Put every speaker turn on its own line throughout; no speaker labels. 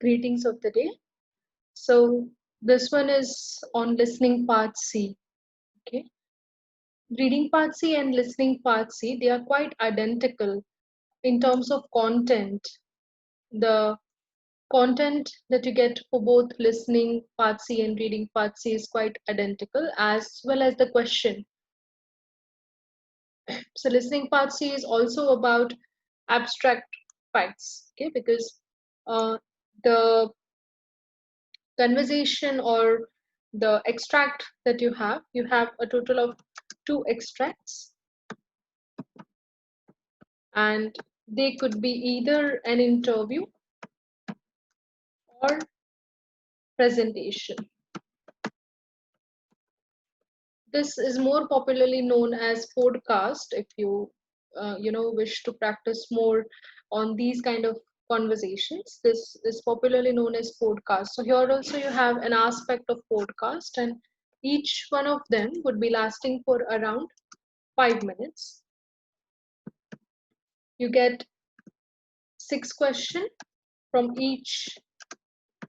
Greetings of the day. So this one is on listening part C. Okay. Reading part C and listening part C, they are quite identical in terms of content. The content that you get for both listening part C and reading part C is quite identical, as well as the question. So listening part C is also about abstract facts, okay, because the conversation or the extract that you have a total of 2 extracts, and they could be either an interview or presentation. This is more popularly known as podcast if you wish to practice more on these kind of conversations. This is popularly known as podcast. So here also you have an aspect of podcast, and each one of them would be lasting for around 5 minutes. You get 6 questions from each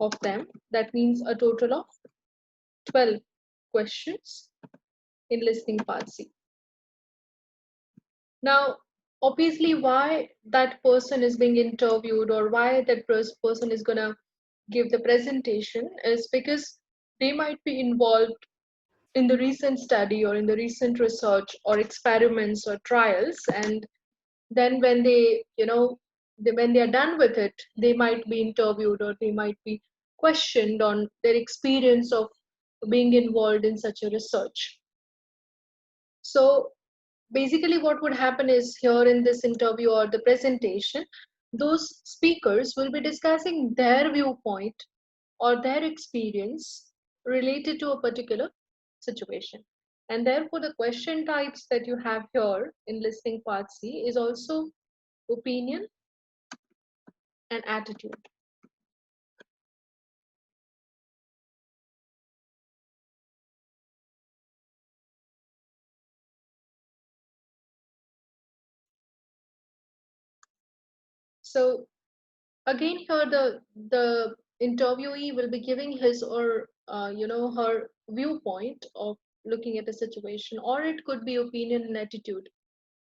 of them. That means a total of 12 questions in listening part C. Now, obviously, why that person is being interviewed or why that person is going to give the presentation is because they might be involved in the recent study or in the recent research or experiments or trials, and then when when they are done with it, they might be interviewed or they might be questioned on their experience of being involved in such a research. So basically what would happen is here in this interview or the presentation, those speakers will be discussing their viewpoint or their experience related to a particular situation. And therefore the question types that you have here in listening part C is also opinion and attitude. So again here the interviewee will be giving his or her viewpoint of looking at a situation, or it could be opinion and attitude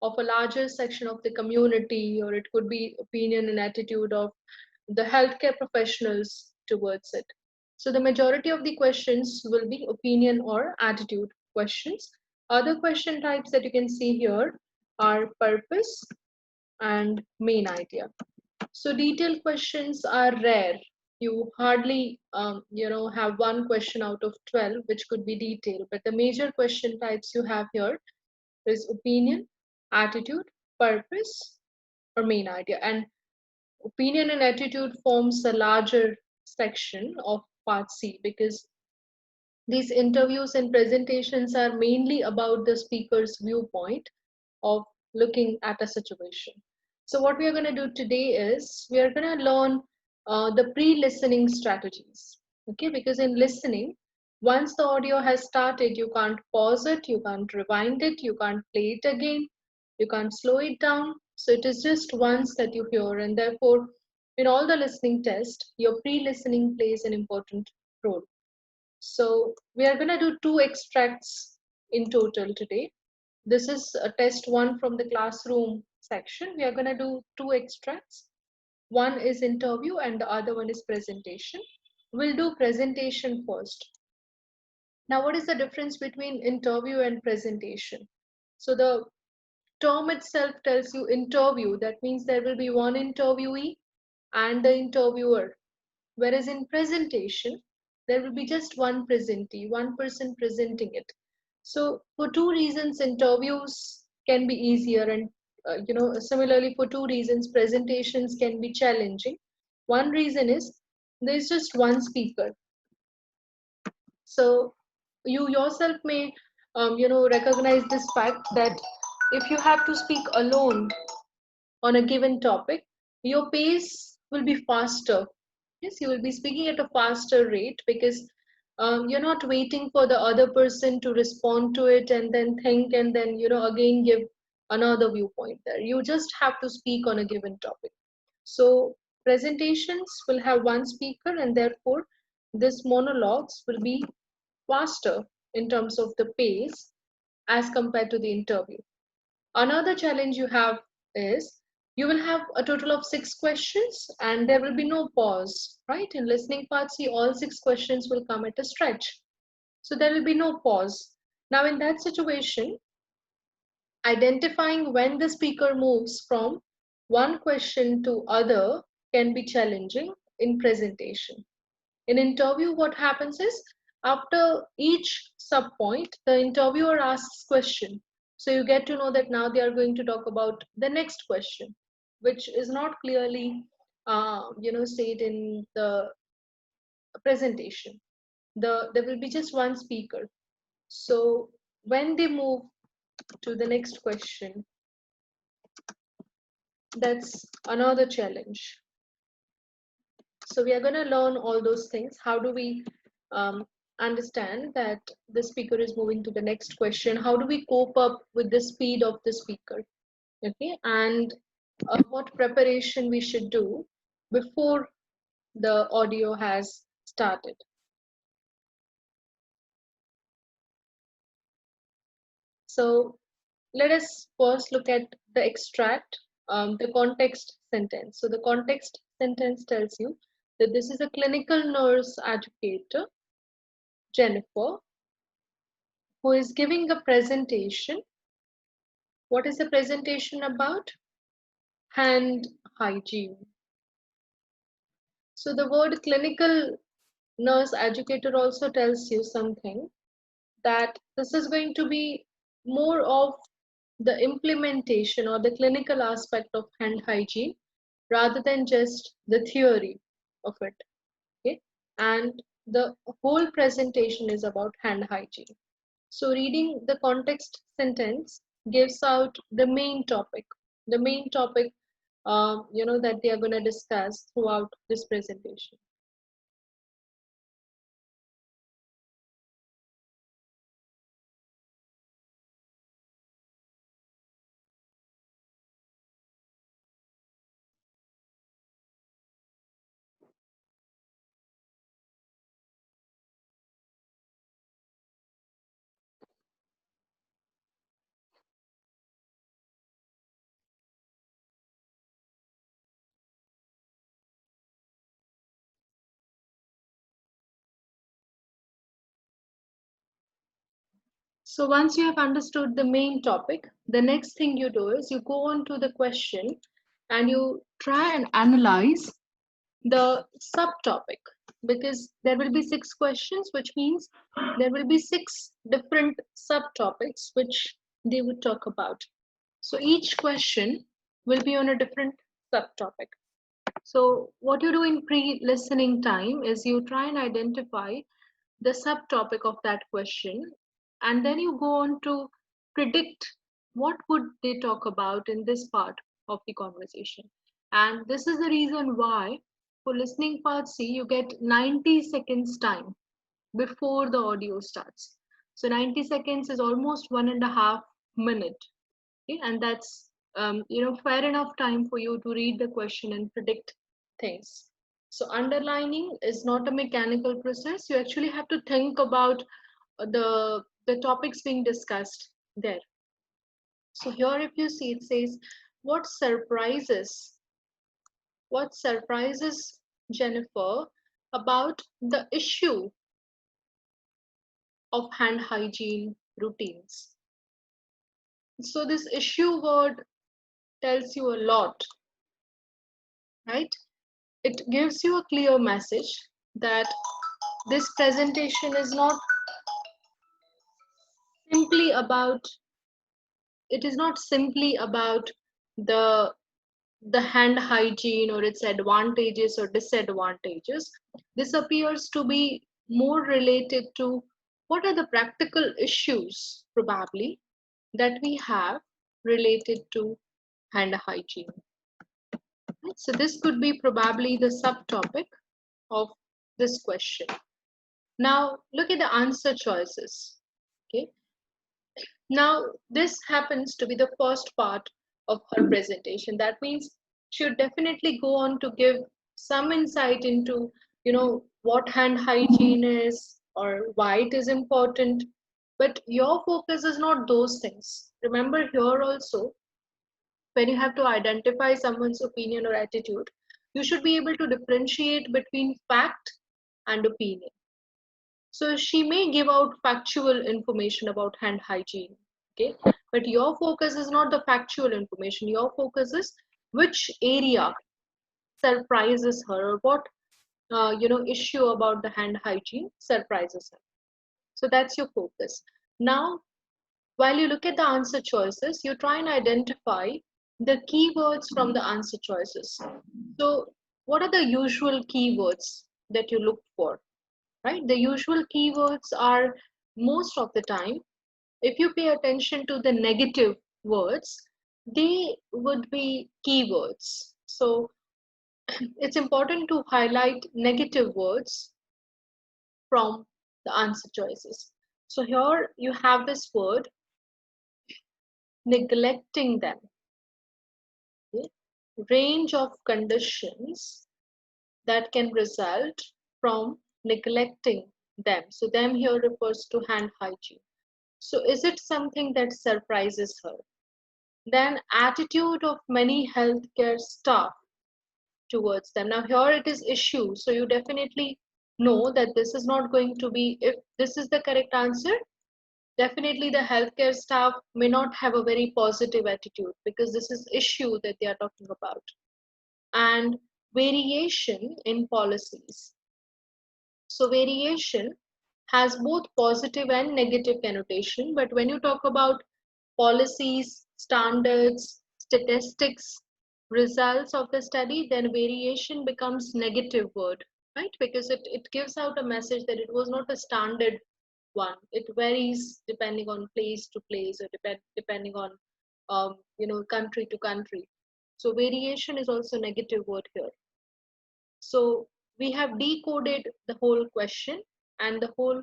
of a larger section of the community, or it could be opinion and attitude of the healthcare professionals towards it. So the majority of the questions will be opinion or attitude questions. Other question types that you can see here are purpose and main idea. So detailed questions are rare. You hardly have one question out of 12 which could be detailed, but the major question types you have here is opinion, attitude, purpose, or main idea. And opinion and attitude forms a larger section of part C, because these interviews and presentations are mainly about the speaker's viewpoint of looking at a situation. So what we are going to do today is we are going to learn the pre-listening strategies. Okay, because in listening, once the audio has started, you can't pause it, you can't rewind it, you can't play it again, you can't slow it down. So it is just once that you hear, and therefore, in all the listening tests, your pre-listening plays an important role. So we are going to do 2 extracts in total today. This is a test 1 from the classroom section. We are going to do 2 extracts. One is interview and the other one is presentation. We'll do presentation first. Now, what is the difference between interview and presentation? So the term itself tells you interview. That means there will be one interviewee and the interviewer. Whereas in presentation, there will be just one presentee, one person presenting it. So for 2 reasons, interviews can be easier, and similarly for 2 reasons, presentations can be challenging. One reason is there's just one speaker. So you yourself may recognize this fact that if you have to speak alone on a given topic, your pace will be faster. Yes, you will be speaking at a faster rate because you're not waiting for the other person to respond to it and then think and then again give another viewpoint there. You just have to speak on a given topic. So Presentations will have one speaker, and therefore this monologues will be faster in terms of the pace as compared to the interview. Another challenge you have is you will have a total of 6 questions and there will be no pause, right? In listening part C, all 6 questions will come at a stretch. So there will be no pause. Now, in that situation, identifying when the speaker moves from one question to other can be challenging in presentation. In interview, what happens is after each sub point, the interviewer asks question. So you get to know that now they are going to talk about the next question, which is not clearly, said in the presentation. There will be just one speaker. So when they move to the next question, that's another challenge. So we are going to learn all those things. How do we um, understand that the speaker is moving to the next question? How do we cope up with the speed of the speaker? Okay, and what preparation we should do before the audio has started. So let us first look at the extract, the context sentence. So the context sentence tells you that this is a clinical nurse educator, Jennifer, who is giving a presentation. What is the presentation about? Hand hygiene. So the word clinical nurse educator also tells you something, that this is going to be more of the implementation or the clinical aspect of hand hygiene rather than just the theory of it. Okay, and the whole presentation is about hand hygiene. So reading the context sentence gives out the main topic, that they are going to discuss throughout this presentation. So once you have understood the main topic, the next thing you do is you go on to the question and you try and analyze the subtopic, because there will be 6 questions, which means there will be 6 different subtopics which they would talk about. So each question will be on a different subtopic. So what you do in pre-listening time is you try and identify the subtopic of that question, and then you go on to predict what would they talk about in this part of the conversation. And this is the reason why for listening part C you get 90 seconds time before the audio starts. So 90 seconds is almost 1.5 minute. Okay? And that's fair enough time for you to read the question and predict things. So underlining is not a mechanical process. You actually have to think about the topics being discussed there. So here, if you see, it says, what surprises Jennifer about the issue of hand hygiene routines. So this issue word tells you a lot, right? It gives you a clear message that this presentation is not simply about it is not simply about the the hand hygiene or its advantages or disadvantages. This appears to be more related to what are the practical issues probably that we have related to hand hygiene. Right? So this could be probably the subtopic of this question. Now look at the answer choices. Okay. Now this happens to be the first part of her presentation. That means she would definitely go on to give some insight into, what hand hygiene is or why it is important. But your focus is not those things. Remember here also, when you have to identify someone's opinion or attitude, you should be able to differentiate between fact and opinion. So she may give out factual information about hand hygiene, okay? But your focus is not the factual information. Your focus is which area surprises her, or what issue about the hand hygiene surprises her. So that's your focus. Now, while you look at the answer choices, you try and identify the keywords from the answer choices. So, what are the usual keywords that you look for? Right? The usual keywords are, most of the time, if you pay attention to the negative words, they would be keywords. So, it's important to highlight negative words from the answer choices. So, here you have this word, neglecting them. Okay? Range of conditions that can result from neglecting them. So, them here refers to hand hygiene. So, is it something that surprises her? Then, attitude of many healthcare staff towards them. Now, here it is issue. So, you definitely know that this is not going to be, if this is the correct answer, definitely the healthcare staff may not have a very positive attitude because this is issue that they are talking about. And variation in policies. So, variation has both positive and negative connotation, but when you talk about policies, standards, statistics, results of the study, then variation becomes negative word, right? Because it gives out a message that it was not a standard one. It varies depending on place to place, or depending on country to country. So variation is also negative word here. So we have decoded the whole question and the whole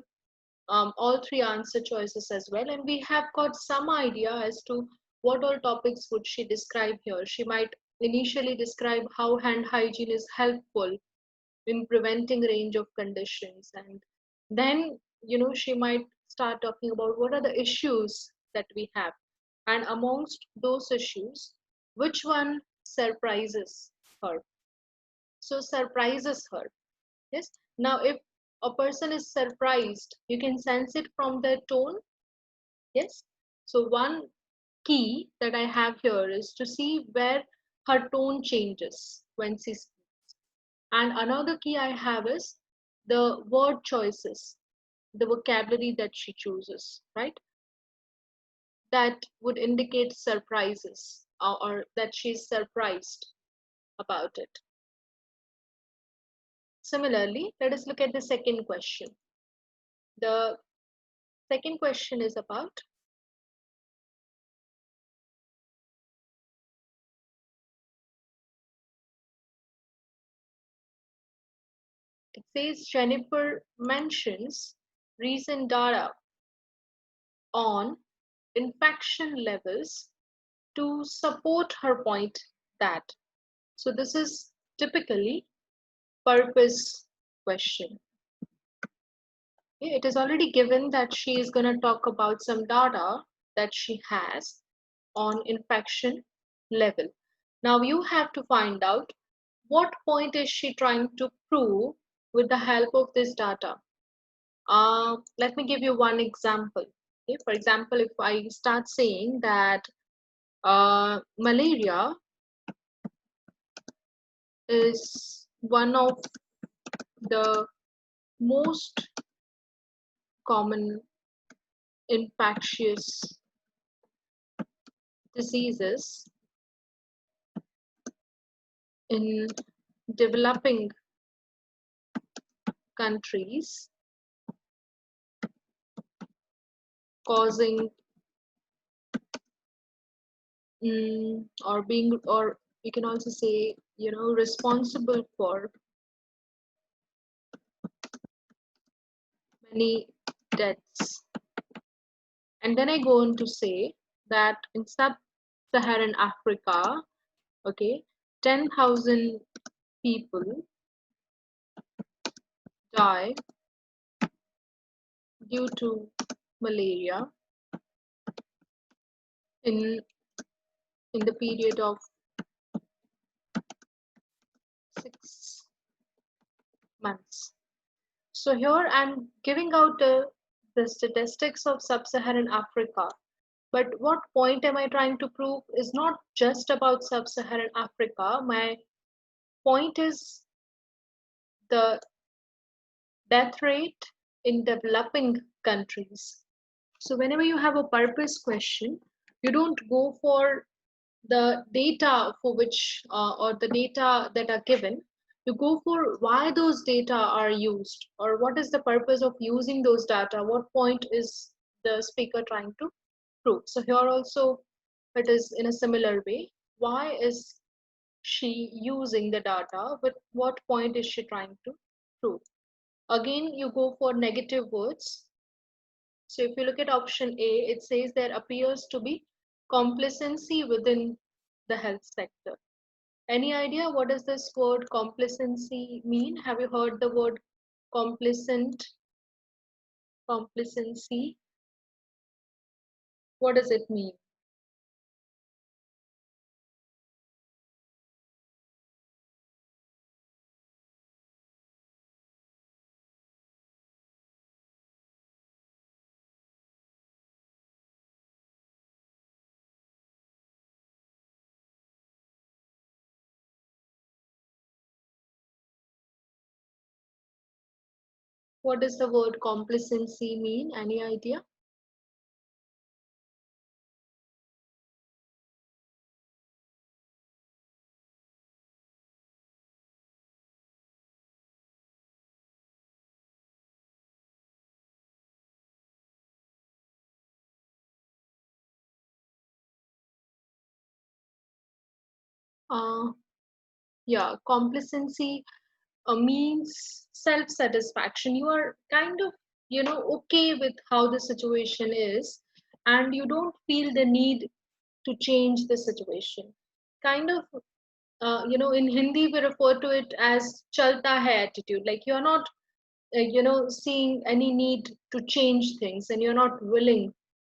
all three answer choices as well, and we have got some idea as to what all topics would she describe here. She might initially describe how hand hygiene is helpful in preventing range of conditions, and then she might start talking about what are the issues that we have, and amongst those issues, which one surprises her. So surprises her. Yes. Now, if a person is surprised, you can sense it from their tone. Yes. So one key that I have here is to see where her tone changes when she speaks. And another key I have is the word choices, the vocabulary that she chooses, right? That would indicate surprises, or that she's surprised about it. Similarly, let us look at the second question. The second question is about, it says Jennifer mentions recent data on infection levels to support her point that. So this is typically purpose question. Okay, it is already given that she is going to talk about some data that she has on infection level. Now you have to find out what point is she trying to prove with the help of this data. Let me give you one example. Okay? For example, if I start saying that malaria is one of the most common infectious diseases in developing countries, causing or being, or you can also say, responsible for many deaths. And then I go on to say that in sub-Saharan Africa, okay, 10,000 people die due to malaria in the period of 6 months. So here I'm giving out the statistics of sub-Saharan Africa. But what point am I trying to prove is not just about sub-Saharan Africa. My point is the death rate in developing countries. So whenever you have a purpose question, you don't go for the data for which or the data that are given. You go for why those data are used or what is the purpose of using those data. What point is the speaker trying to prove? So here also it is in a similar way. Why is she using the data? But what point is she trying to prove? Again, you go for negative words. So if you look at option A, it says there appears to be complacency within the health sector. Any idea what does this word complacency mean? Have you heard the word complacent, complacency? What does it mean? What does the word complacency mean? Any idea? Uh, yeah, complacency means self-satisfaction. You are kind of, okay with how the situation is, and you don't feel the need to change the situation. Kind of, in Hindi we refer to it as chalta hai attitude. Like you're not, seeing any need to change things, and you're not willing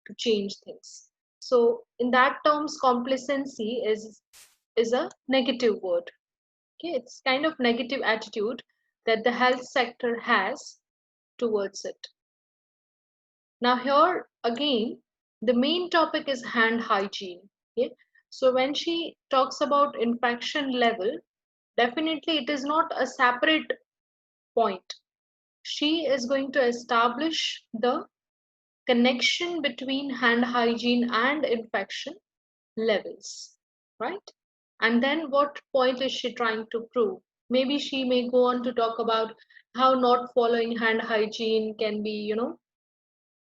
to change things. So in that terms, complacency is a negative word. Okay, it's kind of negative attitude that the health sector has towards it. Now here again, the main topic is hand hygiene. Okay, so when she talks about infection level, definitely it is not a separate point. She is going to establish the connection between hand hygiene and infection levels, right? And then what point is she trying to prove? Maybe she may go on to talk about how not following hand hygiene can be,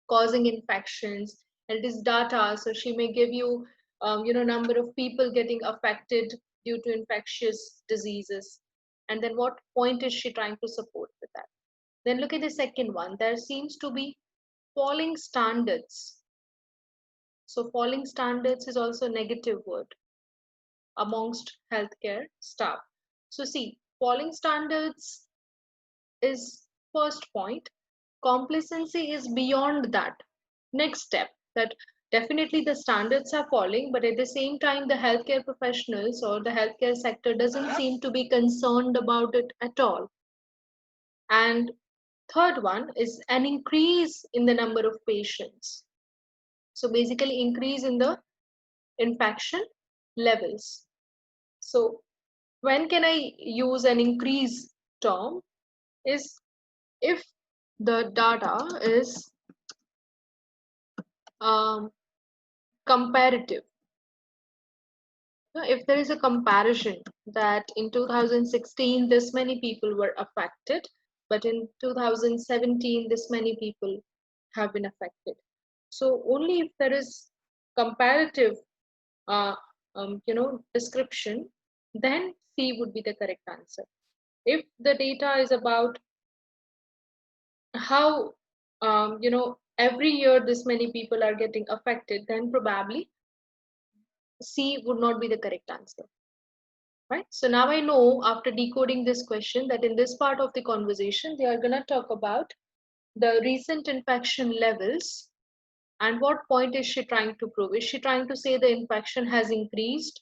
causing infections. And this data, so she may give you, number of people getting affected due to infectious diseases. And then what point is she trying to support with that? Then look at the second one. There seems to be falling standards. So falling standards is also a negative word amongst healthcare staff. So see, falling standards is first point. Complacency is beyond that. Next step, that definitely the standards are falling, but at the same time, the healthcare professionals or the healthcare sector doesn't seem to be concerned about it at all. And third one is an increase in the number of patients. So basically increase in the infection levels. So when can I use an increase term is if the data is um, comparative. If there is a comparison that in 2016 this many people were affected, but in 2017 this many people have been affected. So only if there is comparative, uh, description, then C would be the correct answer. If the data is about how, every year this many people are getting affected, then probably C would not be the correct answer. right? So now I know after decoding this question that in this part of the conversation, they are going to talk about the recent infection levels and what point is she trying to prove? Is she trying to say the infection has increased?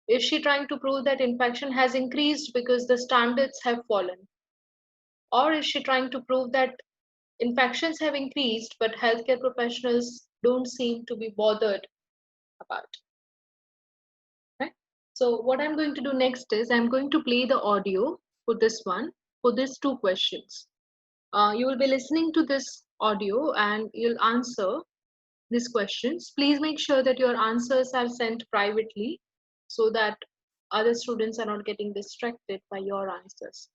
Is she trying to prove that infection has increased because the standards have fallen? Or is she trying to prove that infections have increased but healthcare professionals don't seem to be bothered about? Right? So what I'm going to do next is I'm going to play the audio for this one, for these two questions. You will be listening to this audio and you'll answer these questions. Please make sure that your answers are sent privately so that other students are not getting distracted by your answers.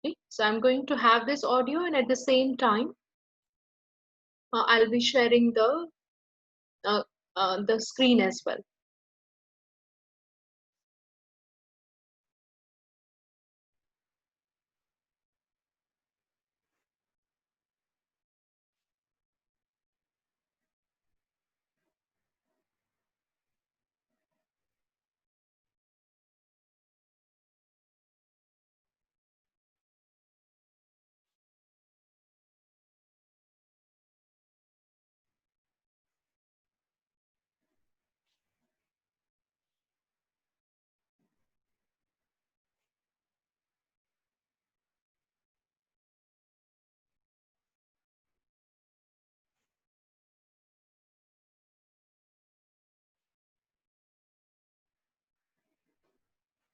Okay, so I'm going to have this audio, and at the same time, I'll be sharing uh, the screen as well.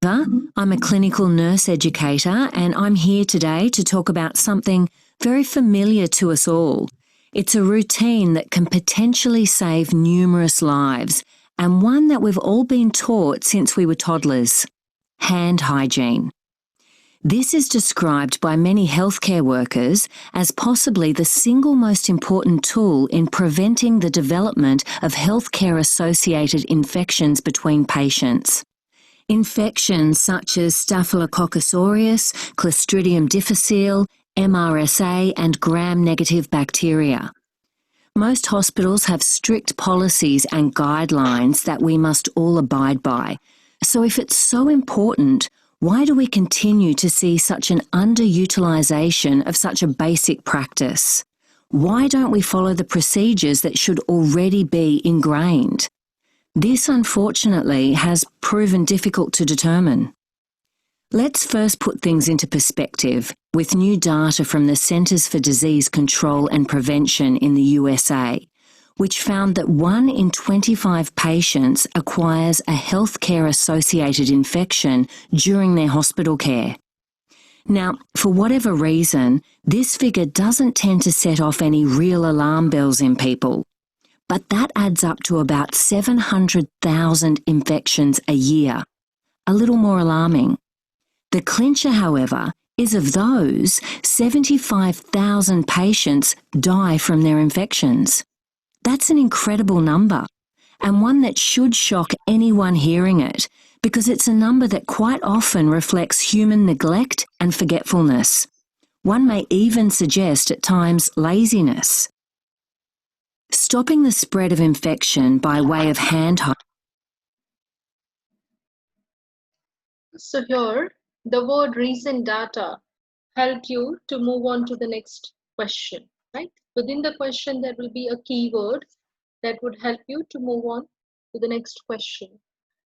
I'm a clinical nurse educator, and I'm here today to talk about something very familiar to us all. It's a routine that can potentially save numerous lives, and one that we've all been taught since we were toddlers: hand hygiene. This is described by many healthcare workers as possibly the single most important tool in preventing the development of healthcare associated infections between patients. Infections such as Staphylococcus aureus, Clostridium difficile, MRSA, and gram-negative bacteria. Most hospitals have strict policies and guidelines that we must all abide by. So if it's so important, why do we continue to see such an underutilisation of such a basic practice? Why don't we follow the procedures that should already be ingrained? This, unfortunately, has proven difficult to determine. Let's first put things into perspective with new data from the Centers for Disease Control and Prevention in the USA, which found that 1 in 25 patients acquires a healthcare-associated infection during their hospital care. Now, for whatever reason, this figure doesn't tend to set off any real alarm bells in people. But that adds up to about 700,000 infections a year. A little more alarming. The clincher, however, is of those, 75,000 patients die from their infections. That's an incredible number, and one that should shock anyone hearing it, because it's a number that quite often reflects human neglect and forgetfulness. One may even suggest at times laziness. Stopping the spread of infection by way of hand hygiene.
So here, the word recent data helped you to move on to the next question, right? Within the question, there will be a keyword that would help you to move on to the next question.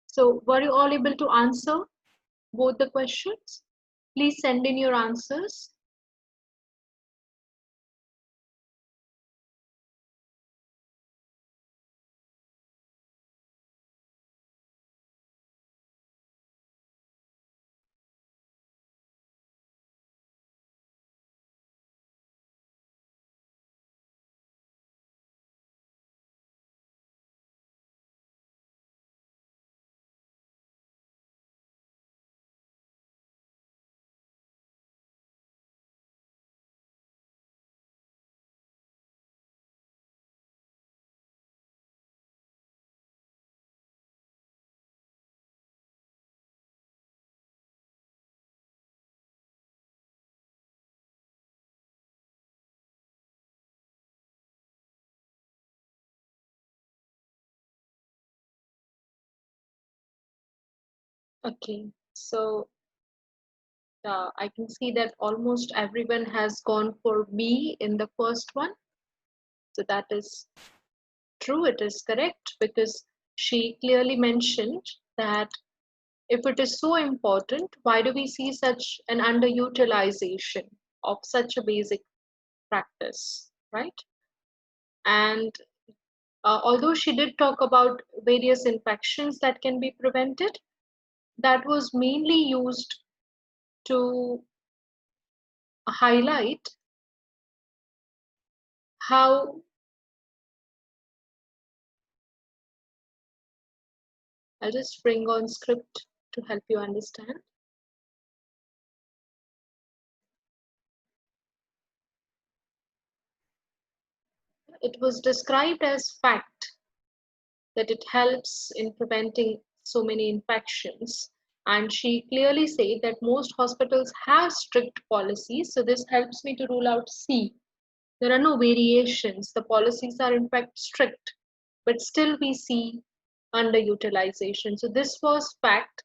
So were you all able to answer both the questions? Please send in your answers. Okay, So I can see that almost everyone has gone for B in the first one. So that is true, it is correct, because she clearly mentioned that if it is so important, why do we see such an underutilization of such a basic practice, right? And although she did talk about various infections that can be prevented, that was mainly used to highlight how, I'll just bring on script to help you understand. It was described as fact that it helps in preventing so many infections. And she clearly said that most hospitals have strict policies. So this helps me to rule out C. There are no variations. The policies are in fact strict, but still we see underutilization. So this was fact.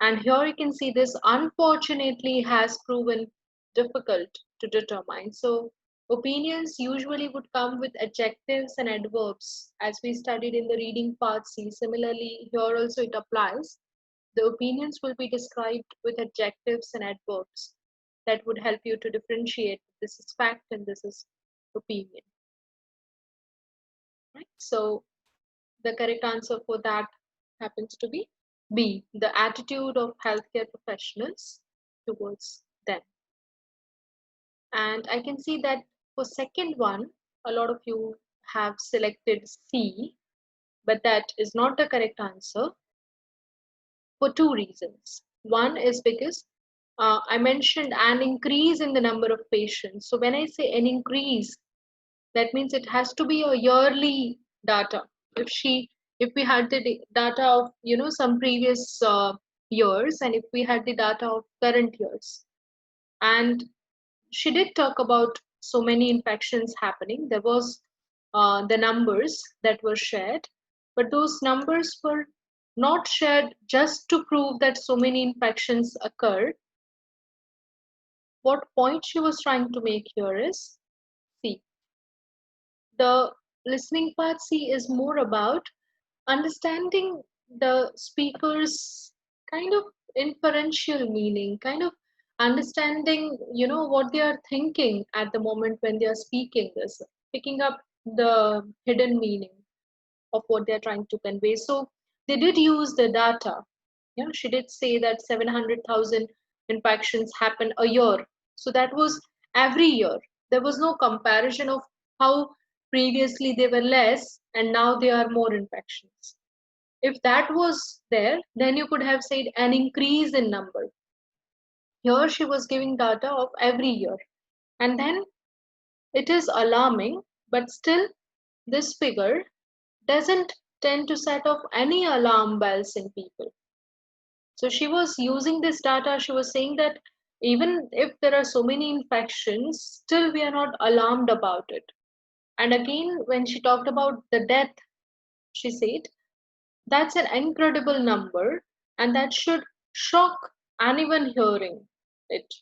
And here you can see this unfortunately has proven difficult to determine. So opinions usually would come with adjectives and adverbs as we studied in the reading part C. Similarly, here also it applies. The opinions will be described with adjectives and adverbs that would help you to differentiate this is fact and this is opinion. Right? So the correct answer for that happens to be B, the attitude of healthcare professionals towards them. And I can see that for second one, a lot of you have selected C, but that is not the correct answer for two reasons. One is because I mentioned an increase in the number of patients. So when I say an increase, that means it has to be a yearly data. If we had the data of some previous years, and if we had the data of current years, and she did talk about so many infections happening. There was the numbers that were shared, but those numbers were not shared just to prove that so many infections occurred. What point she was trying to make here is, see, the listening part C is more about understanding the speaker's kind of inferential meaning, kind of understanding, what they are thinking at the moment when they are speaking this, picking up the hidden meaning of what they're trying to convey. So they did use the data. She did say that 700,000 infections happen a year. So that was every year. There was no comparison of how previously they were less and now they are more infections. If that was there, then you could have said an increase in number. Here she was giving data of every year. And then it is alarming, but still, this figure doesn't tend to set off any alarm bells in people. So she was using this data, she was saying that even if there are so many infections, still we are not alarmed about it. And again, when she talked about the death, she said, that's an incredible number, and that should shock anyone hearing it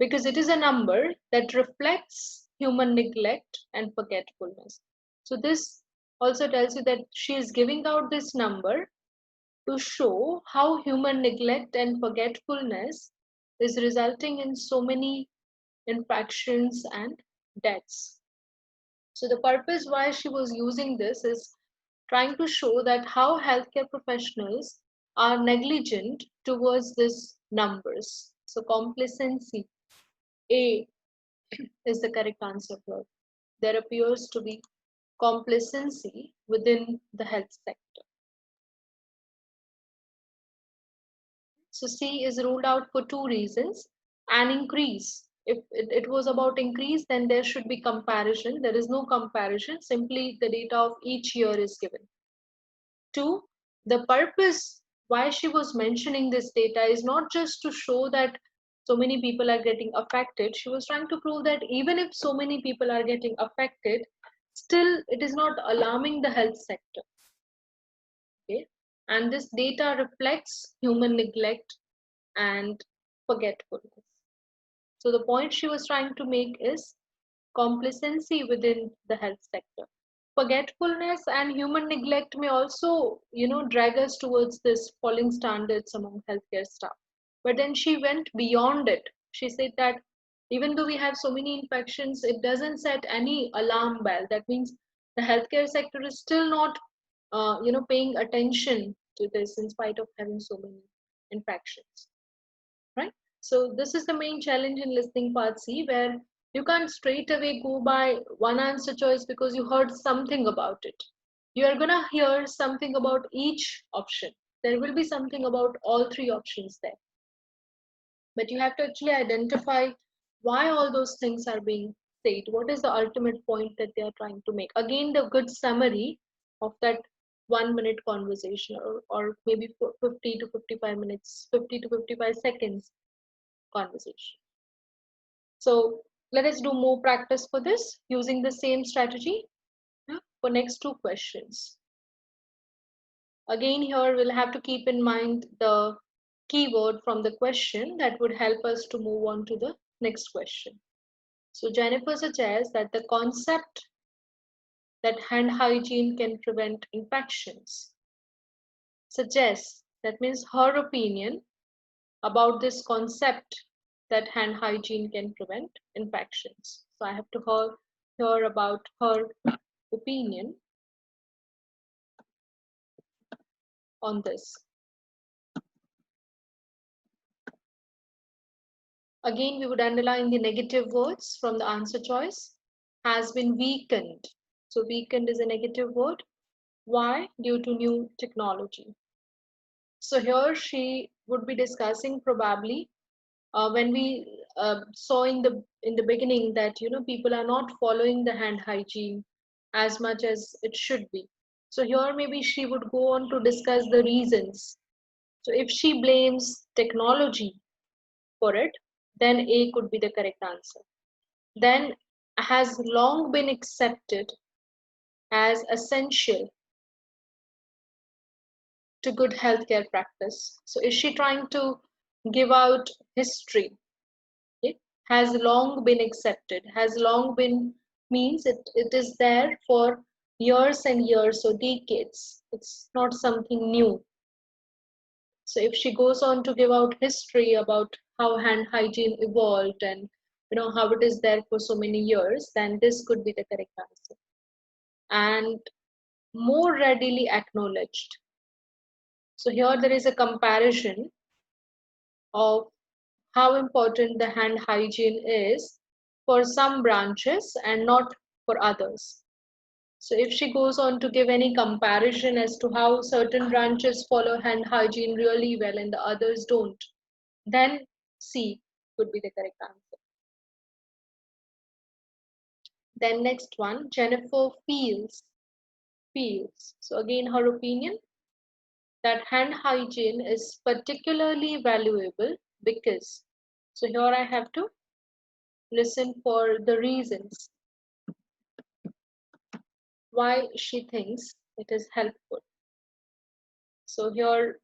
because it is a number that reflects human neglect and forgetfulness. So, this also tells you that she is giving out this number to show how human neglect and forgetfulness is resulting in so many infections and deaths. So, the purpose why she was using this is trying to show that how healthcare professionals are negligent towards these numbers. So, complacency, A, is the correct answer here. There appears to be complacency within the health sector. So C is ruled out for two reasons. An increase. If it was about increase, then there should be comparison. There is no comparison. Simply the data of each year is given. Two, the purpose why she was mentioning this data is not just to show that so many people are getting affected. She was trying to prove that even if so many people are getting affected, still it is not alarming the health sector. Okay. And this data reflects human neglect and forgetfulness. So the point she was trying to make is complacency within the health sector. Forgetfulness and human neglect may also, drag us towards this falling standards among healthcare staff. But then she went beyond it. She said that even though we have so many infections, it doesn't set any alarm bell. That means the healthcare sector is still not, paying attention to this in spite of having so many infections, right? So this is the main challenge in listening part C, where you can't straight away go by one answer choice because you heard something about it. You are gonna hear something about each option. There will be something about all three options there. But you have to actually identify why all those things are being said. What is the ultimate point that they are trying to make? Again, the good summary of that 1 minute conversation, or maybe 50 to 55 minutes, 50 to 55 seconds conversation. So let us do more practice for this using the same strategy, for next two questions. Again, here we'll have to keep in mind the keyword from the question that would help us to move on to the next question. So Jennifer suggests that the concept that hand hygiene can prevent infections suggests, that means her opinion about this concept that hand hygiene can prevent infections. So I have to hear about her opinion on this. Again, we would underline the negative words from the answer choice. Has been weakened. So weakened is a negative word. Why? Due to new technology. So here she would be discussing probably, when we saw in the beginning that people are not following the hand hygiene as much as it should be. So here maybe she would go on to discuss the reasons. So if she blames technology for it, then A could be the correct answer. Then has long been accepted as essential to good healthcare practice. So is she trying to give out history? It has long been accepted. Has long been means it is there for years and years or decades. It's not something new. So if she goes on to give out history about how hand hygiene evolved and how it is there for so many years, then this could be the correct answer. And more readily acknowledged. So here there is a comparison of how important the hand hygiene is for some branches and not for others. So if she goes on to give any comparison as to how certain branches follow hand hygiene really well and the others don't, then C could be the correct answer. Then next one, Jennifer feels. So again, her opinion that hand hygiene is particularly valuable because. So here I have to listen for the reasons why she thinks it is helpful. So here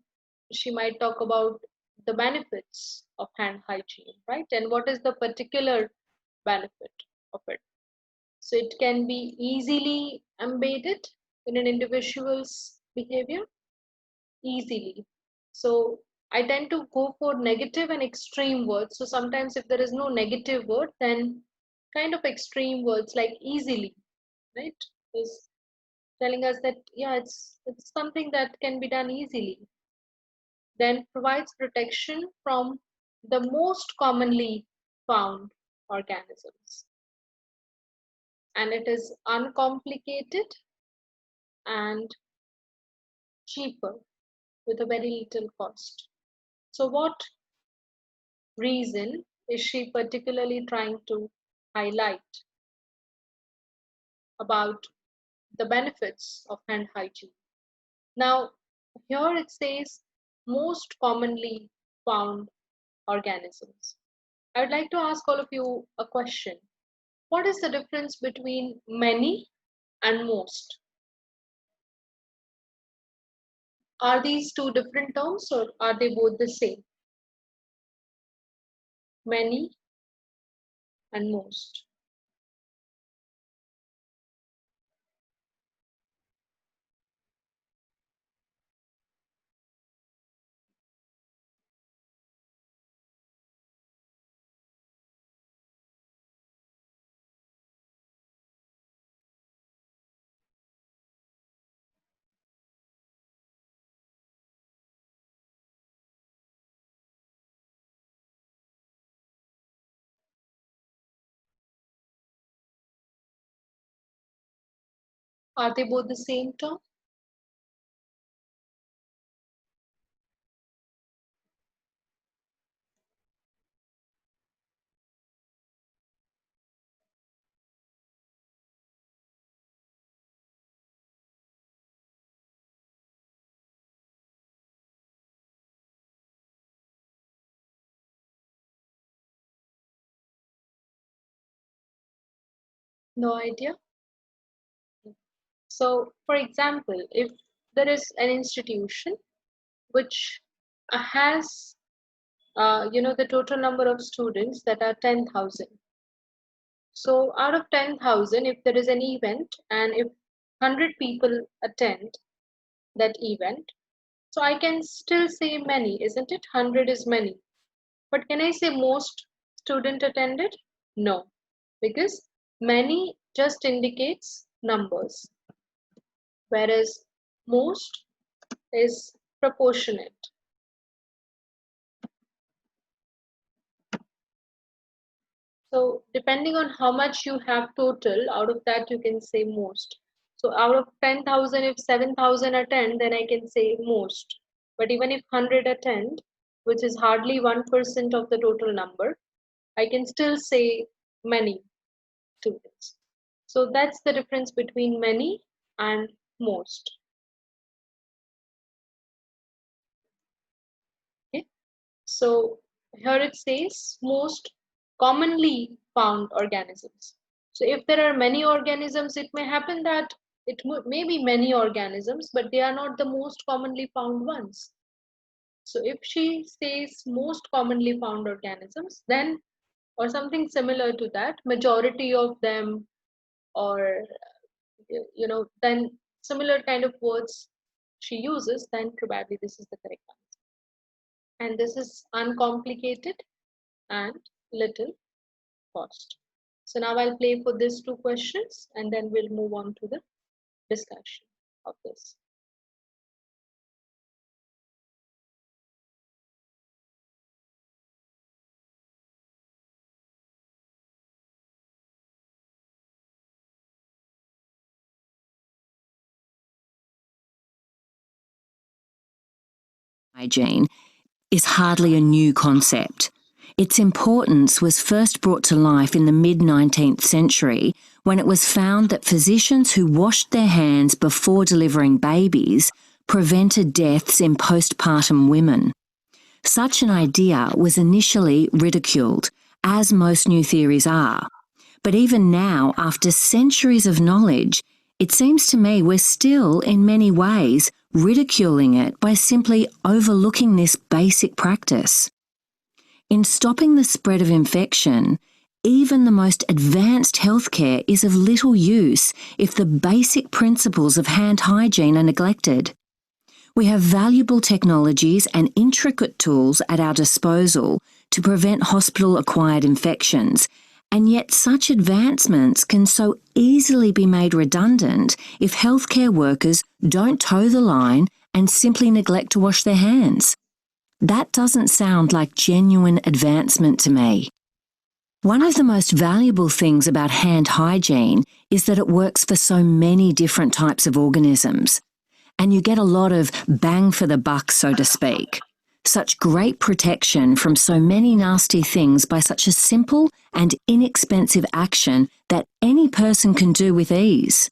she might talk about the benefits of hand hygiene, right? And what is the particular benefit of it? So it can be easily embedded in an individual's behavior, easily. So I tend to go for negative and extreme words. So sometimes if there is no negative word, then kind of extreme words like easily, right? Is telling us that yeah, it's something that can be done easily. Then provides protection from the most commonly found organisms. And it is uncomplicated and cheaper with a very little cost. So, what reason is she particularly trying to highlight about the benefits of hand hygiene? Now, here it says most commonly found organisms. I would like to ask all of you a question. What is the difference between many and most? Are these two different terms or are they both the same? Many and most. Are they both the same term? No idea. So, for example, if there is an institution which has, the total number of students that are 10,000. So, out of 10,000, if there is an event and if 100 people attend that event, so I can still say many, isn't it? 100 is many. But can I say most student attended? No, because many just indicates numbers, whereas most is proportionate. So depending on how much you have total, out of that you can say most. So out of 10,000, if 7,000 attend, then I can say most. But even if 100 attend, which is hardly 1% of the total number, I can still say many students. So that's the difference between many and most. Okay. So here it says most commonly found organisms. So if there are many organisms, it may happen that may be many organisms, but they are not the most commonly found ones. So if she says most commonly found organisms, then or something similar to that, majority of them, or then similar kind of words she uses, then probably this is the correct answer. And this is uncomplicated and little cost. So now I'll play for these two questions and then we'll move on to the discussion of this.
Hygiene is hardly a new concept. Its importance was first brought to life in the mid-19th century when it was found that physicians who washed their hands before delivering babies prevented deaths in postpartum women. Such an idea was initially ridiculed, as most new theories are. But even now, after centuries of knowledge, it seems to me we're still, in many ways, ridiculing it by simply overlooking this basic practice. In stopping the spread of infection, even the most advanced healthcare is of little use if the basic principles of hand hygiene are neglected. We have valuable technologies and intricate tools at our disposal to prevent hospital-acquired infections, and yet such advancements can so easily be made redundant if healthcare workers don't toe the line and simply neglect to wash their hands. That doesn't sound like genuine advancement to me. One of the most valuable things about hand hygiene is that it works for so many different types of organisms, and you get a lot of bang for the buck, so to speak. Such great protection from so many nasty things by such a simple and inexpensive action that any person can do with ease.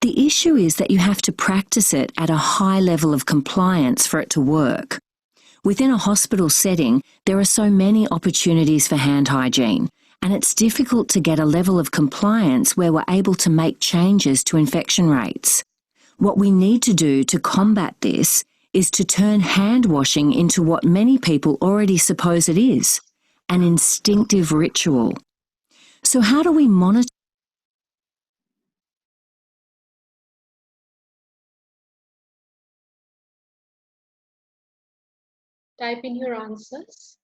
The issue is that you have to practice it at a high level of compliance for it to work. Within a hospital setting, there are so many opportunities for hand hygiene, and it's difficult to get a level of compliance where we're able to make changes to infection rates. What we need to do to combat this is to turn hand washing into what many people already suppose it is, an instinctive ritual. So how do we monitor?
Type in your answers.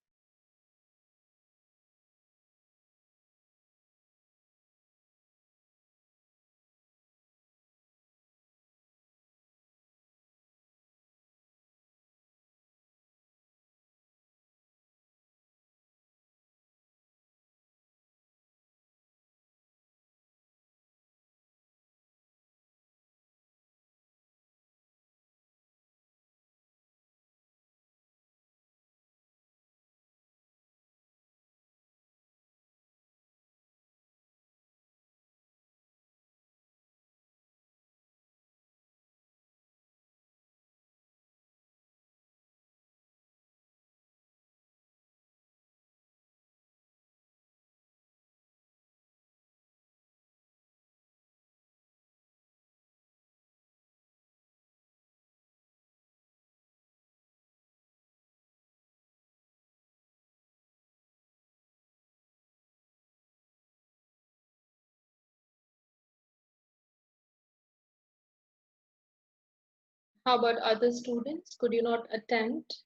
How about other students? Could you not attempt?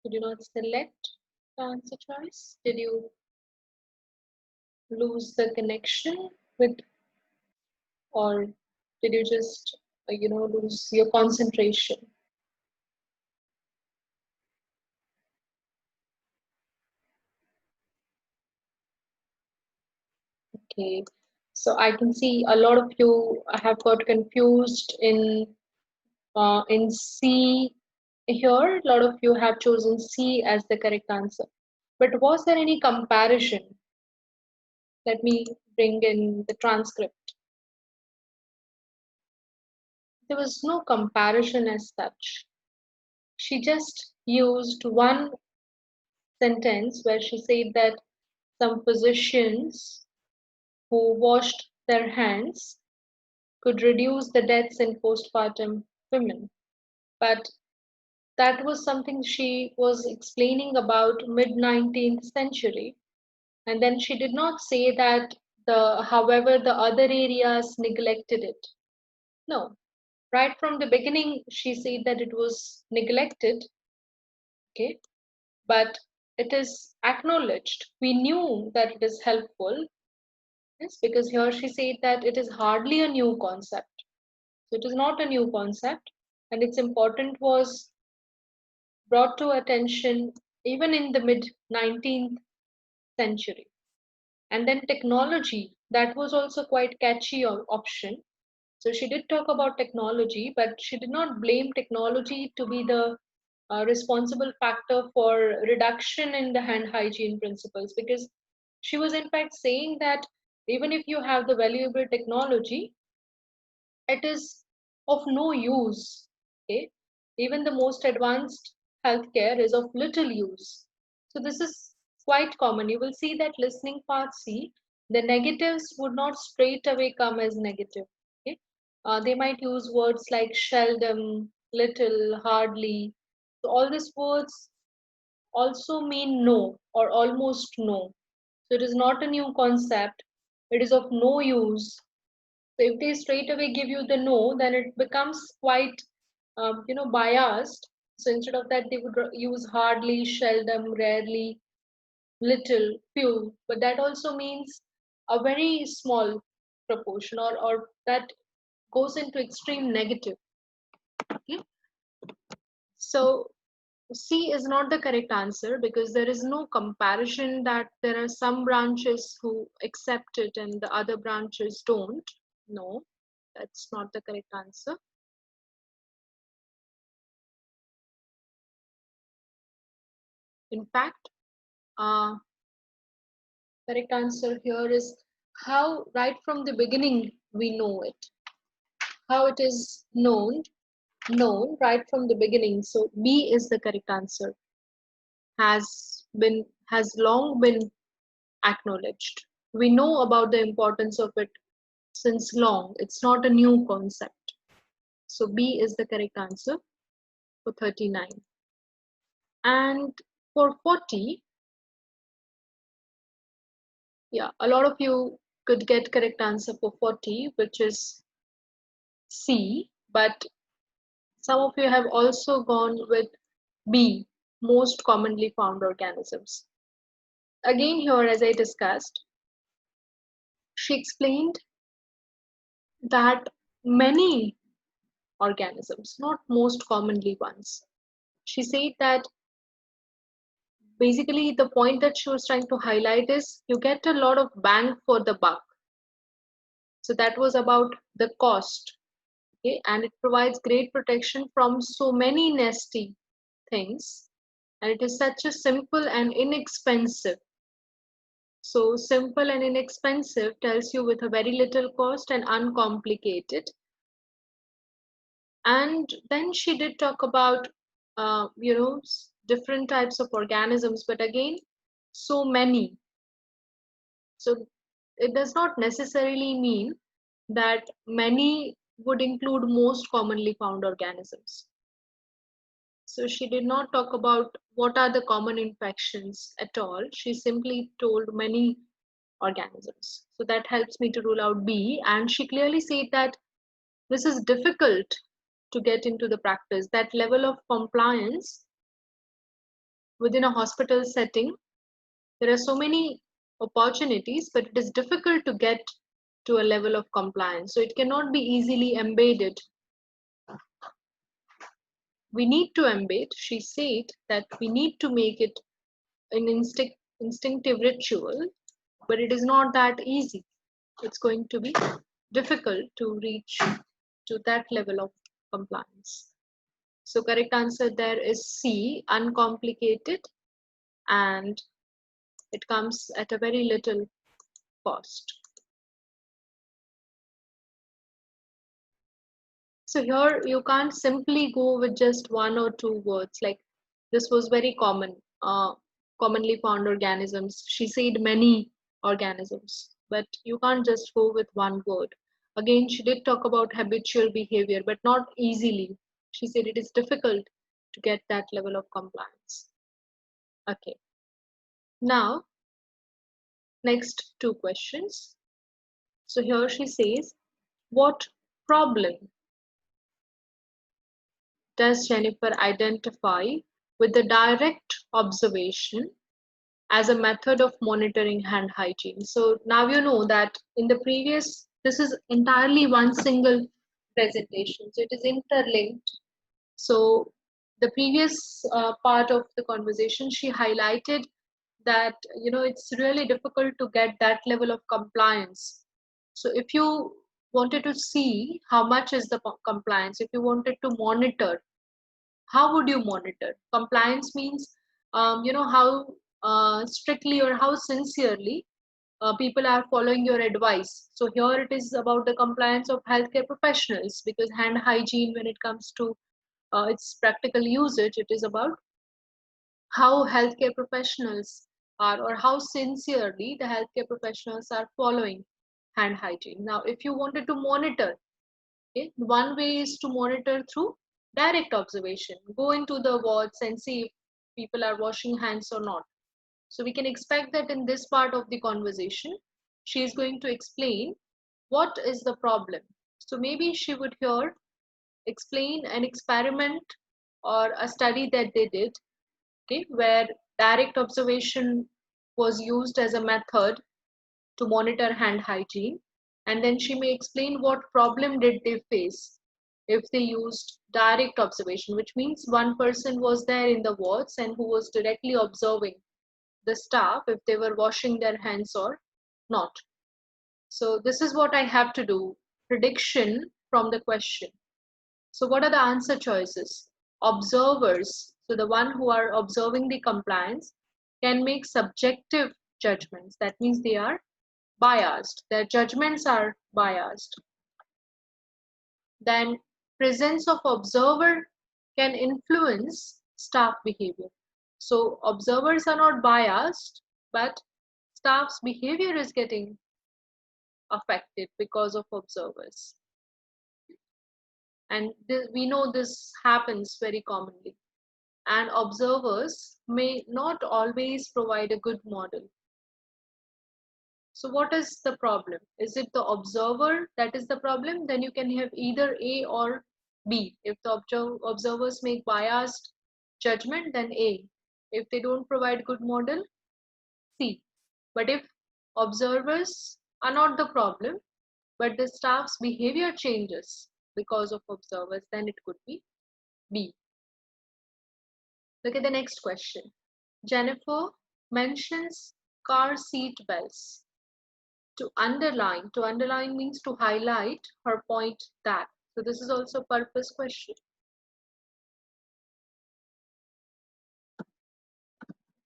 Could you not select the answer choice? Did you lose the connection with, or did you just, lose your concentration? Okay, so I can see a lot of you have got confused in C here. A lot of you have chosen C as the correct answer. But was there any comparison? Let me bring in the transcript. There was no comparison as such. She just used one sentence where she said that some physicians who washed their hands could reduce the deaths in postpartum women. But that was something she was explaining about mid 19th century. And then she did not say that however the other areas neglected it. No, right from the beginning she said that it was neglected. Okay, but it is acknowledged. We knew that it is helpful. Yes, because here she said that it is hardly a new concept. So it is not a new concept, and its importance was brought to attention even in the mid 19th century. And then technology, that was also quite catchy option. So she did talk about technology, but she did not blame technology to be the responsible factor for reduction in the hand hygiene principles, because she was in fact saying that even if you have the valuable technology, it is of no use. Okay, even the most advanced healthcare is of little use. So this is quite common. You will see that listening part C, the negatives would not straight away come as negative. Okay, they might use words like seldom, little, hardly. So all these words also mean no or almost no. So it is not a new concept. It is of no use. So if they straight away give you the no, then it becomes quite, biased. So instead of that, they would use hardly, seldom, rarely, little, few. But that also means a very small proportion, or that goes into extreme negative. Okay? So C is not the correct answer because there is no comparison that there are some branches who accept it and the other branches don't. No, that's not the correct answer. In fact, uh, correct answer here is how right from the beginning we know it. How it is known right from the beginning. So B is the correct answer. Has long been acknowledged. We know about the importance of it since long. It's not a new concept. So B is the correct answer. for 39. And for 40, yeah, a lot of you could get correct answer for 40, which is C, but some of you have also gone with B, most commonly found organisms. Again, here, as I discussed, she explained that many organisms, not most commonly ones. She said that basically the point that she was trying to highlight is you get a lot of bang for the buck. So that was about the cost. Okay, and it provides great protection from so many nasty things, and it is such a simple and inexpensive. So simple and inexpensive tells you with a very little cost and uncomplicated. And then she did talk about different types of organisms, but again, so many. So it does not necessarily mean that many would include most commonly found organisms. So she did not talk about what are the common infections at all. She simply told many organisms. So that helps me to rule out B. And she clearly said that this is difficult to get into the practice. That level of compliance within a hospital setting, there are so many opportunities, but it is difficult to get to a level of compliance. So it cannot be easily embedded. We need to embed, she said that we need to make it an instinctive ritual, but it is not that easy. It's going to be difficult to reach to that level of compliance. So correct answer there is C, uncomplicated, and it comes at a very little cost. So here you can't simply go with just one or two words. Like this was very common, commonly found organisms. She said many organisms, but you can't just go with one word. Again, she did talk about habitual behavior, but not easily. She said it is difficult to get that level of compliance. Okay. Now, next two questions. So here she says, what problem does Jennifer identify with the direct observation as a method of monitoring hand hygiene? So now you know that in the previous, this is entirely one single presentation. So it is interlinked. So the previous part of the conversation, she highlighted that it's really difficult to get that level of compliance. So if you wanted to see how much is the compliance, if you wanted to monitor, how would you monitor? Compliance means how strictly or how sincerely people are following your advice. So here it is about the compliance of healthcare professionals, because hand hygiene, when it comes to its practical usage, it is about how healthcare professionals are, or how sincerely the healthcare professionals are following hand hygiene. Now if you wanted to monitor, okay, one way is to monitor through direct observation. Go into the wards and see if people are washing hands or not. So we can expect that in this part of the conversation, she is going to explain what is the problem. So maybe she would here explain an experiment or a study that they did, okay, where direct observation was used as a method to monitor hand hygiene, and then she may explain what problem did they face if they used direct observation, which means one person was there in the wards and who was directly observing the staff if they were washing their hands or not. So this is what I have to do, prediction from the question. So what are the answer choices? Observers, so the one who are observing the compliance, can make subjective judgments. That means they are biased, their judgments are biased. Then presence of observer can influence staff behavior. So observers are not biased, but staff's behavior is getting affected because of observers. And we know this happens very commonly. And observers may not always provide a good model. So, what is the problem? Is it the observer that is the problem? Then you can have either A or B. If the observers make biased judgment, then A. If they don't provide good model, C. But if observers are not the problem, but the staff's behavior changes because of observers, then it could be B. Look at the next question. Jennifer mentions car seat belts. To underline means to highlight her point that. So this is also a purpose question.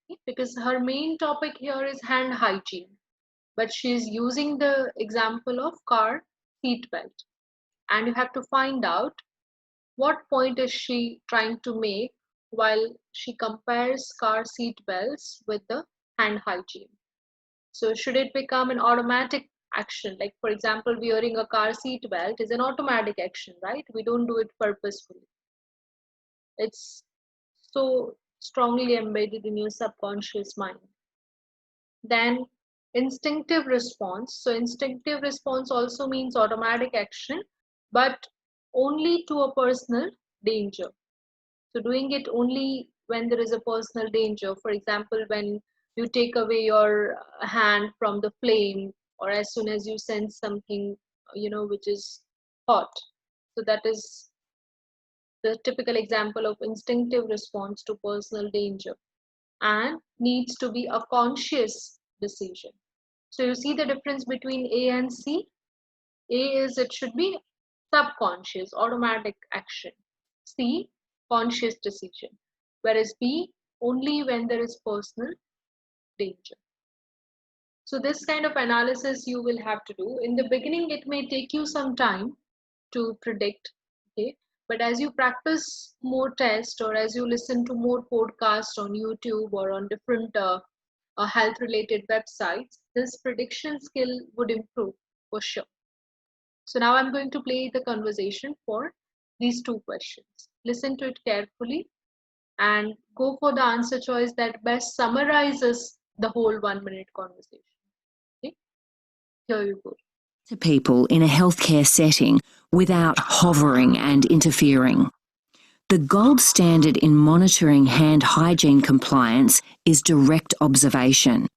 Okay? Because her main topic here is hand hygiene, but she is using the example of car seat belt. And you have to find out what point is she trying to make while she compares car seat belts with the hand hygiene. So should it become an automatic action? Like for example, wearing a car seat belt is an automatic action, right? We don't do it purposefully. It's so strongly embedded in your subconscious mind. Then instinctive response. So instinctive response also means automatic action, but only to a personal danger. So doing it only when there is a personal danger. For example, when you take away your hand from the flame, or as soon as you sense something, which is hot. So that is the typical example of instinctive response to personal danger, and needs to be a conscious decision. So you see the difference between A and C. A is it should be subconscious, automatic action. C, conscious decision. Whereas B, only when there is personal danger. So this kind of analysis you will have to do. In the beginning, it may take you some time to predict, okay? But as you practice more tests, or as you listen to more podcasts on YouTube or on different health related websites, this prediction skill would improve for sure. So now I'm going to play the conversation for these two questions. Listen to it carefully and go for the answer choice that best summarizes the whole 1 minute conversation. Okay, here you go.
To people in a healthcare setting without hovering and interfering. The gold standard in monitoring hand hygiene compliance is direct observation.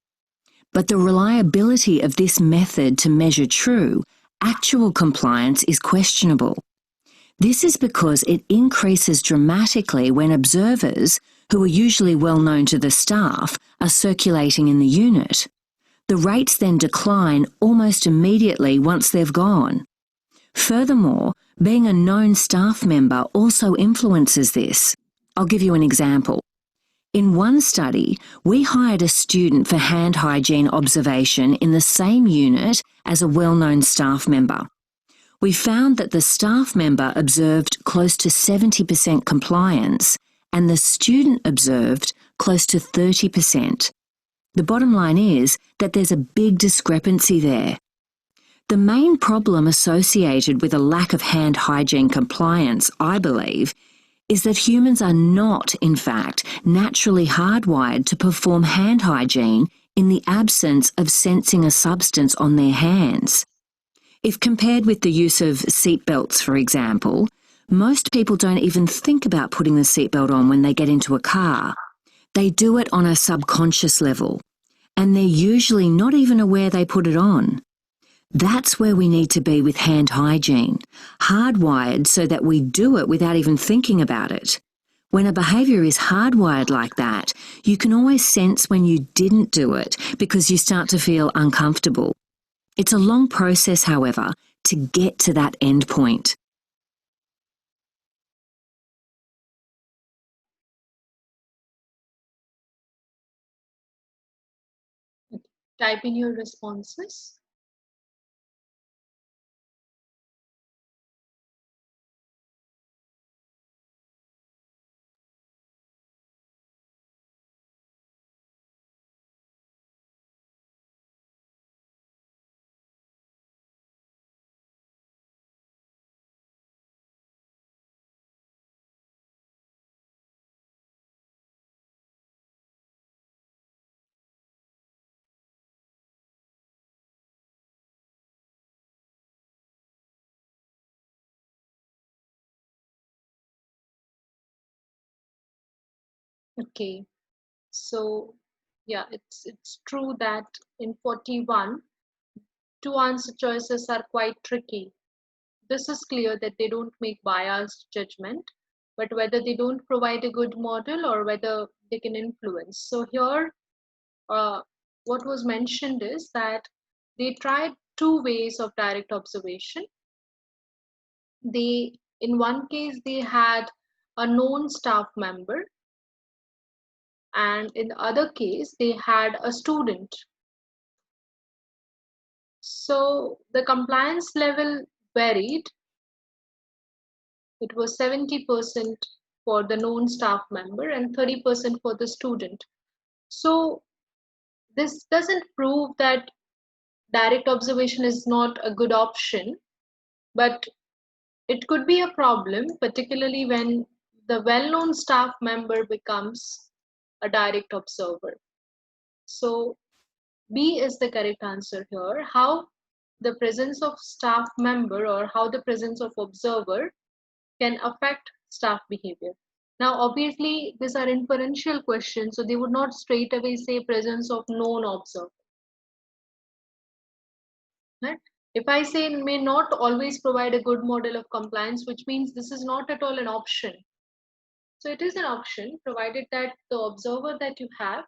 But the reliability of this method to measure true, actual compliance is questionable. This is because it increases dramatically when observers, who are usually well known to the staff, are circulating in the unit. The rates then decline almost immediately once they've gone. Furthermore, being a known staff member also influences this. I'll give you an example. In one study, we hired a student for hand hygiene observation in the same unit as a well-known staff member. We found that the staff member observed close to 70% compliance and the student observed close to 30%. The bottom line is that there's a big discrepancy there. The main problem associated with a lack of hand hygiene compliance, I believe, is that humans are not, in fact, naturally hardwired to perform hand hygiene in the absence of sensing a substance on their hands. If compared with the use of seatbelts, for example, most people don't even think about putting the seatbelt on when they get into a car. They do it on a subconscious level, and they're usually not even aware they put it on. That's where we need to be with hand hygiene, hardwired so that we do it without even thinking about it. When a behaviour is hardwired like that, you can always sense when you didn't do it because you start to feel uncomfortable. It's a long process, however, to get to that end point.
Type in your responses. Okay. So yeah, it's true that in 41, two answer choices are quite tricky. This is clear that they don't make biased judgment, but whether they don't provide a good model or whether they can influence. So here, uh, what was mentioned is that they tried two ways of direct observation. They, in one case, they had a known staff member, and in the other case, they had a student. So the compliance level varied. It was 70% for the known staff member and 30% for the student. So this doesn't prove that direct observation is not a good option, but it could be a problem, particularly when the well known staff member becomes a direct observer. So B is the correct answer here. How the presence of staff member or how the presence of observer can affect staff behavior. Now, obviously, these are inferential questions, so they would not straight away say presence of known observer. Right? If I say may not always provide a good model of compliance, which means this is not at all an option. So it is an option provided that the observer that you have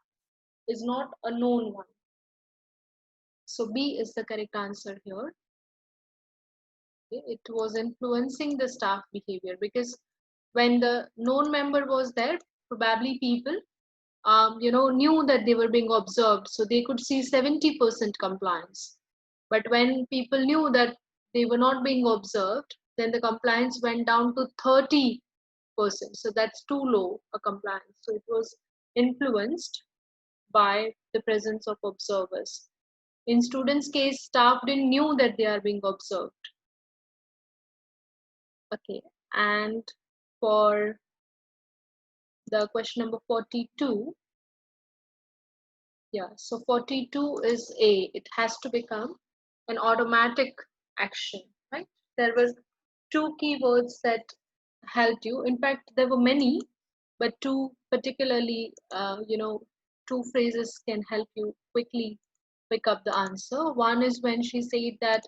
is not a known one. So B is the correct answer here. Okay? It was influencing the staff behavior because when the known member was there, probably people knew that they were being observed, so they could see 70% compliance. But when people knew that they were not being observed, then the compliance went down to 30%. So that's too low a compliance. So it was influenced by the presence of observers. In students' case, staff didn't knew that they are being observed. Okay, and for the question number 42, yeah, so 42 is A. It has to become an automatic action, right? There were two keywords that helped you. In fact, there were many, but two particularly, two phrases can help you quickly pick up the answer. One is when she said that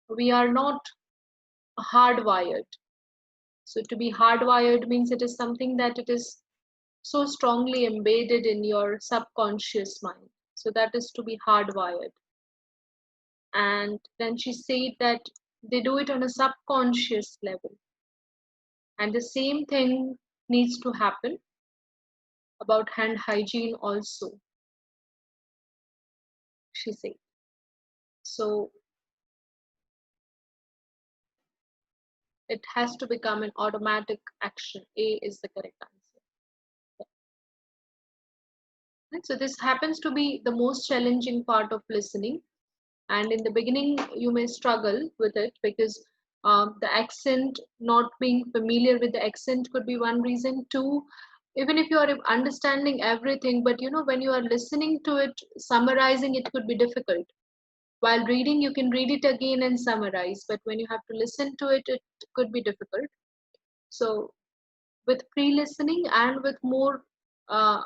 we are not hardwired. So to be hardwired means it is something that it is so strongly embedded in your subconscious mind. So that is to be hardwired. And then she said that they do it on a subconscious level. And the same thing needs to happen about hand hygiene also, she said. So it has to become an automatic action. A is the correct answer. Right? So this happens to be the most challenging part of listening. And in the beginning, you may struggle with it because the accent, not being familiar with the accent could be one reason. Two, even if you are understanding everything, but when you are listening to it, summarizing it could be difficult. While reading, you can read it again and summarize, but when you have to listen to it, it could be difficult. So with pre-listening and with more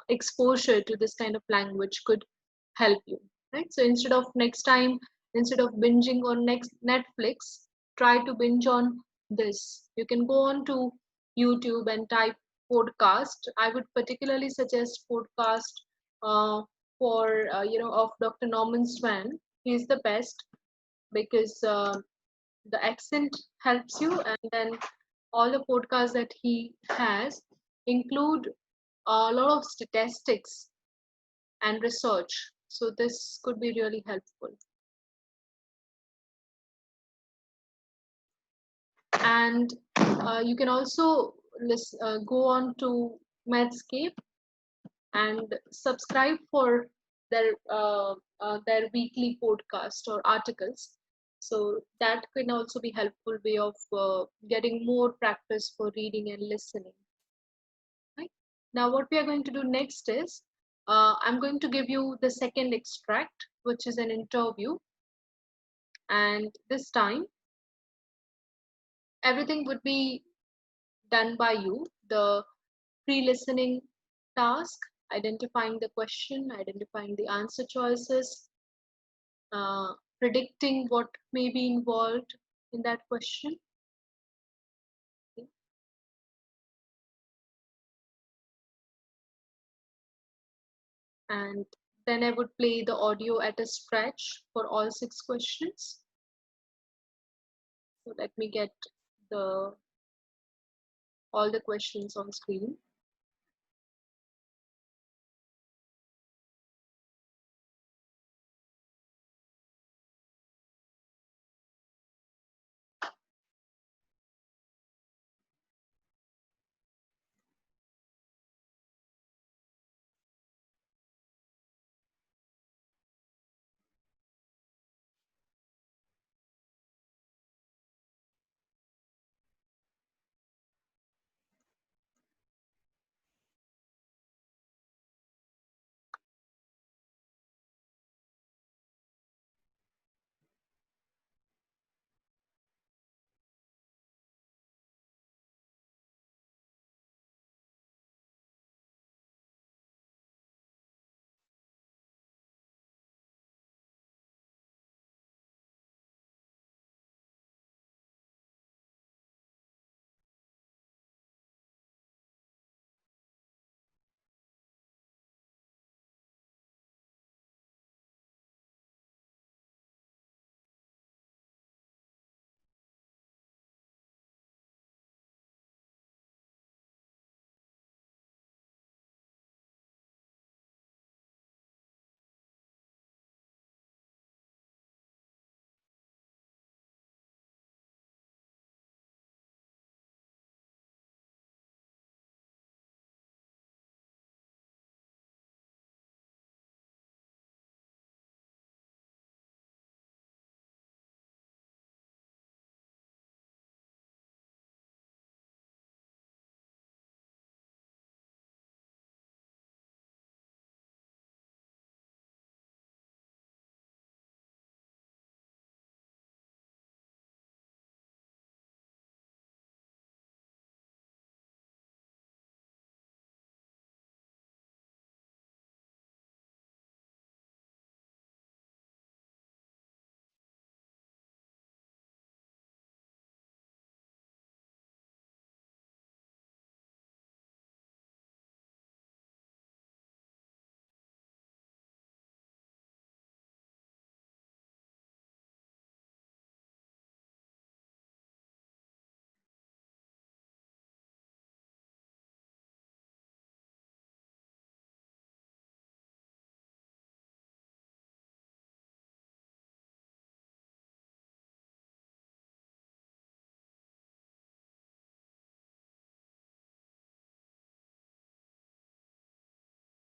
exposure to this kind of language could help you, right? So instead of binging on next Netflix, try to binge on this. You can go on to YouTube and type podcast. I would particularly suggest podcast uh, for of Dr. Norman Swan. He's the best because the accent helps you, and then all the podcasts that he has include a lot of statistics and research, so this could be really helpful. And you can also go on to Medscape and subscribe for their weekly podcast or articles, so that can also be helpful way of getting more practice for reading and listening. Right? Now, what we are going to do next is I'm going to give you the second extract, which is an interview. And this time, everything would be done by you. The pre listening task, identifying the question, identifying the answer choices, predicting what may be involved in that question. Okay. And then I would play the audio at a stretch for all 6 questions. So let me get the all the questions on screen.